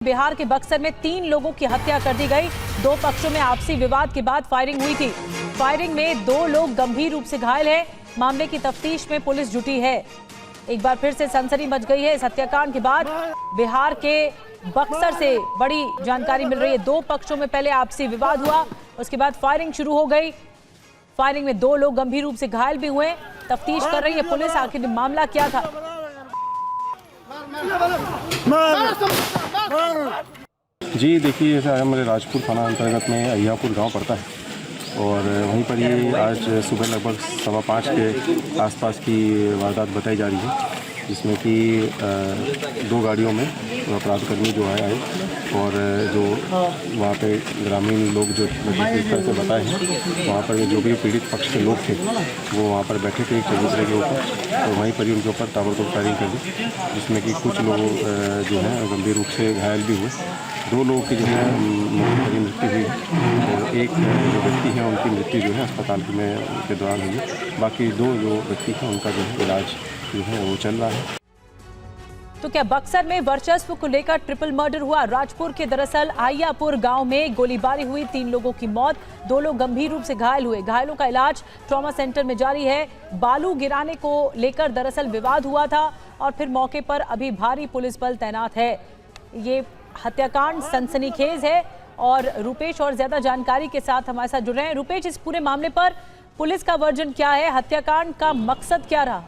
बिहार के बक्सर में 3 लोगों की हत्या कर दी गई। 2 पक्षों में आपसी विवाद के बाद फायरिंग हुई थी। फायरिंग में 2 लोग गंभीर रूप से घायल हैं। मामले की तफ्तीश में पुलिस जुटी है। एक बार फिर से सनसनी मच गई है इस हत्याकांड के बाद। बिहार के बक्सर से बड़ी जानकारी मिल रही है। 2 पक्षों में पहले आपसी विवाद हुआ, उसके बाद फायरिंग शुरू हो गई। फायरिंग में 2 लोग गंभीर रूप से घायल भी हुए। तफ्तीश कर रही है पुलिस, आखिर मामला क्या था। जी देखिए, हमारे राजपुर थाना अंतर्गत में अहियापुर गांव पड़ता है और वहीं पर ये आज सुबह लगभग 5:15 के आसपास की वारदात बताई जा रही है, जिसमें कि 2 गाड़ियों में अपराधकर्मी जो आए और जो वहाँ पे ग्रामीण लोग जो इस तरह से बताए हैं, वहाँ पर जो भी पीड़ित पक्ष के लोग थे वो वहाँ पर बैठे थे एक चबूतरे के ऊपर, और वहीं पर ही उनके ऊपर ताबड़तोड़ फायरिंग कर दी, जिसमें कि कुछ लोग जो हैं गंभीर रूप से घायल भी हुए। 2 लोगों की जो है मृत्यु हुई और एक जो व्यक्ति है उनकी मृत्यु जो है अस्पताल में के दौरान हुई है। बाकी 2 जो व्यक्ति हैं उनका जो है इलाज जो है वो चल रहा है। तो क्या बक्सर में वर्चस्व को लेकर ट्रिपल मर्डर हुआ? राजपुर के दरअसल अहियापुर गांव में गोलीबारी हुई, 3 लोगों की मौत, 2 लोग गंभीर रूप से घायल हुए। घायलों का इलाज ट्रॉमा सेंटर में जारी है। बालू गिराने को लेकर दरअसल विवाद हुआ था और फिर मौके पर अभी भारी पुलिस बल तैनात है। ये हत्याकांड सनसनीखेज है और रुपेश और ज्यादा जानकारी के साथ हमारे साथ जुड़ रहे हैं। रुपेश, इस पूरे मामले पर पुलिस का वर्जन क्या है? हत्याकांड का मकसद क्या रहा?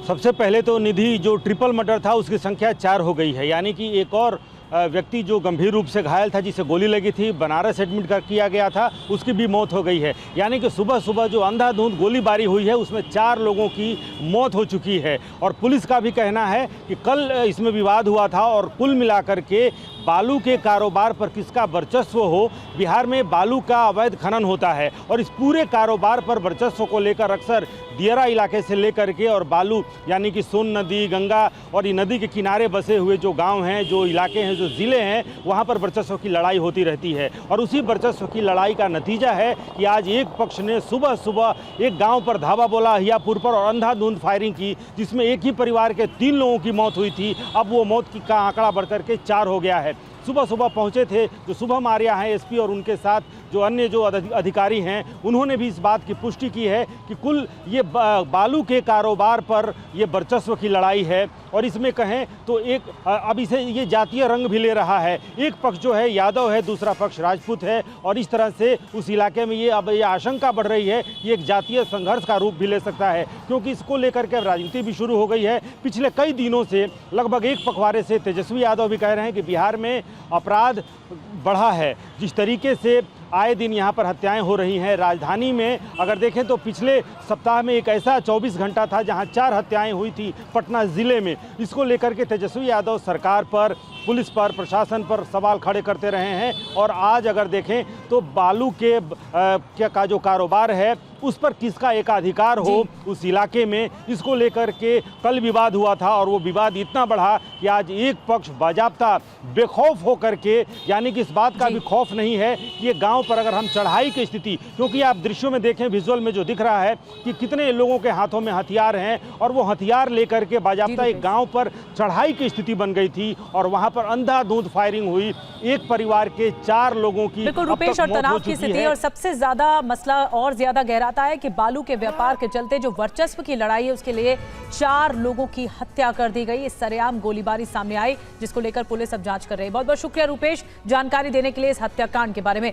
सबसे पहले तो निधि, जो ट्रिपल मर्डर था उसकी संख्या 4 हो गई है, यानी कि एक और व्यक्ति जो गंभीर रूप से घायल था, जिसे गोली लगी थी, बनारस एडमिट किया गया था, उसकी भी मौत हो गई है। यानी कि सुबह सुबह जो अंधाधुंध गोलीबारी हुई है उसमें 4 लोगों की मौत हो चुकी है। और पुलिस का भी कहना है कि कल इसमें विवाद हुआ था और कुल मिलाकर के बालू के कारोबार पर किसका वर्चस्व हो, बिहार में बालू का अवैध खनन होता है और इस पूरे कारोबार पर वर्चस्व को लेकर अक्सर दियरा इलाके से लेकर के और बालू यानी कि सोन नदी, गंगा और ये नदी के किनारे बसे हुए जो गांव हैं, जो इलाके हैं, जो ज़िले हैं, वहां पर वर्चस्व की लड़ाई होती रहती है। और उसी वर्चस्व की लड़ाई का नतीजा है कि आज एक पक्ष ने सुबह सुबह एक गाँव पर धावा बोला अहियापुर पर और अंधाधुंध फायरिंग की, जिसमें एक ही परिवार के 3 लोगों की मौत हुई थी। अब वो मौत का आंकड़ा बढ़कर के 4 हो गया है। सुबह सुबह पहुंचे थे जो शुभम आर्या हैं एसपी, और उनके साथ जो अन्य जो अधिकारी हैं, उन्होंने भी इस बात की पुष्टि की है कि कुल ये बालू के कारोबार पर ये वर्चस्व की लड़ाई है। और इसमें कहें तो एक अब इसे ये जातीय रंग भी ले रहा है। एक पक्ष जो है यादव है, दूसरा पक्ष राजपूत है, और इस तरह से उस इलाके में अब ये आशंका बढ़ रही है कि एक जातीय संघर्ष का रूप भी ले सकता है, क्योंकि इसको लेकर के राजनीति भी शुरू हो गई है। पिछले कई दिनों से लगभग एक पखवाड़े से तेजस्वी यादव भी कह रहे हैं कि बिहार में अपराध बढ़ा है। जिस तरीके से आए दिन यहाँ पर हत्याएं हो रही हैं, राजधानी में अगर देखें तो पिछले सप्ताह में एक ऐसा 24 घंटा था जहाँ 4 हत्याएं हुई थी पटना ज़िले में। इसको लेकर के तेजस्वी यादव सरकार पर, पुलिस पर, प्रशासन पर सवाल खड़े करते रहे हैं। और आज अगर देखें तो बालू के का जो कारोबार है उस पर किसका एकाधिकार हो उस इलाके में, इसको लेकर के कल विवाद हुआ था और वो विवाद इतना बढ़ा कि आज एक पक्ष बाजाप्ता बेखौफ होकर के, यानी कि इस बात का भी खौफ नहीं है कि ये गांव पर अगर हम चढ़ाई की स्थिति, क्योंकि आप दृश्यों में देखें, विजुअल में जो दिख रहा है कि कितने लोगों के हाथों में हथियार हैं और वो हथियार लेकर के बाजाप्ता एक गाँव पर चढ़ाई की स्थिति बन गई थी और वहाँ पर अंधाधुंध फायरिंग हुई। एक परिवार के 4 लोगों की बिल्कुल रुपेश, और तनाव की स्थिति, और सबसे ज्यादा मसला और ज्यादा गहराता है कि बालू के व्यापार के चलते जो वर्चस्व की लड़ाई है उसके लिए 4 लोगों की हत्या कर दी गई। इस सरेआम गोलीबारी सामने आई, जिसको लेकर पुलिस अब जांच कर रही है। बहुत बहुत शुक्रिया रुपेश जानकारी देने के लिए इस हत्याकांड के बारे में।